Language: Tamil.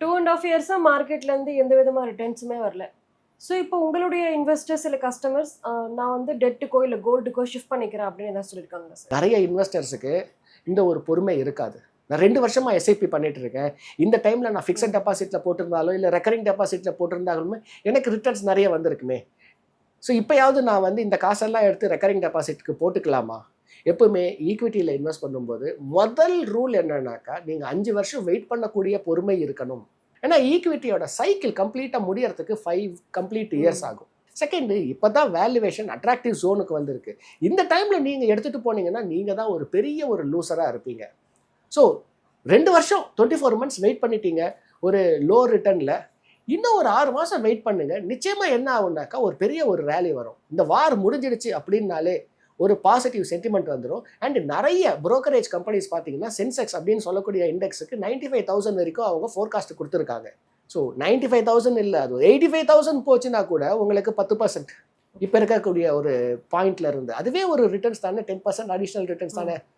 2.5 இயர்ஸா மார்க்கெட்ல இருந்து எந்த விதமான ரிட்டர்ன்ஸுமே வரல. ஸோ இப்போ உங்களுடைய இன்வெஸ்டர்ஸ் இல்ல கஸ்டமர்ஸ் நான் வந்து டெட்டுக்கோ இல்ல கோல்டுக்கோ ஷிஃப்ட் பண்ணிக்கிறேன் அப்படின்னு ஏதாவது சொல்லியிருக்காங்களா சார்? நிறைய இன்வெஸ்டர்ஸுக்கு இந்த ஒரு பொறுமை இருக்காது. நான் 2 வருஷமா எஸ்ஐபி பண்ணிட்டு இருக்கேன். இந்த டைம்ல நான் ஃபிக்ஸட் டெபாசிட்ல போட்டிருந்தாலும் இல்லை ரெக்கரிங் டெபாசிட்ல போட்டிருந்தாலுமே எனக்கு ரிட்டர்ன்ஸ் நிறைய வந்திருக்குமே. ஸோ இப்போயாவது நான் வந்து இந்த காசெல்லாம் எடுத்து ரெக்கரிங் டெபாசிட்க்கு போட்டுக்கலாமா? எப்பவுமே ஈக்விட்டியில் இன்வெஸ்ட் பண்ணும்போது முதல் ரூல் என்னன்னாக்கா, நீங்கள் 5 வருஷம் வெயிட் பண்ணக்கூடிய பொறுமை இருக்கணும். ஏன்னா ஈக்விட்டியோட சைக்கிள் கம்ப்ளீட்டாக முடியறதுக்கு 5 கம்ப்ளீட் இயர்ஸ் ஆகும். செகண்டு, இப்போ தான் வேல்யூவேஷன் அட்ராக்டிவ் ஜோனுக்கு வந்திருக்கு. இந்த டைமில் நீங்கள் எடுத்துகிட்டு போனீங்கன்னா நீங்கள் தான் ஒரு பெரிய ஒரு லூசராக இருப்பீங்க. ஸோ 2 வருஷம் 24 months வெயிட் பண்ணிட்டீங்க ஒரு லோ ரிட்டர்னில். இன்னும் ஒரு 6 மாதம் வெயிட் பண்ணுங்க. நிச்சயமாக என்ன ஆகுனாக்கா ஒரு பெரிய ஒரு ரேலி வரும். இந்த வார் முடிஞ்சிடுச்சு அப்படின்னாலே ஒரு பாசிட்டிவ் சென்டிமெண்ட் வந்துடும். அண்ட் நிறைய புரோக்கரேஜ் கம்பெனிஸ் பார்த்தீங்கன்னா சென்செக்ஸ் அப்படின்னு சொல்லக்கூடிய இண்டெக்ஸுக்கு 95,000 வரைக்கும் அவங்க ஃபோர்காஸ்ட் கொடுத்துருக்காங்க. ஸோ 95,000 இல்லை, அது 85,000 போச்சுன்னா கூட உங்களுக்கு 10% இப்போ இருக்கக்கூடிய ஒரு பாயிண்ட்ல இருந்து அதுவே ஒரு ரிட்டர்ன்ஸ் தானே, 10% அடிஷ்னல் ரிட்டர்ன்ஸ் தானே.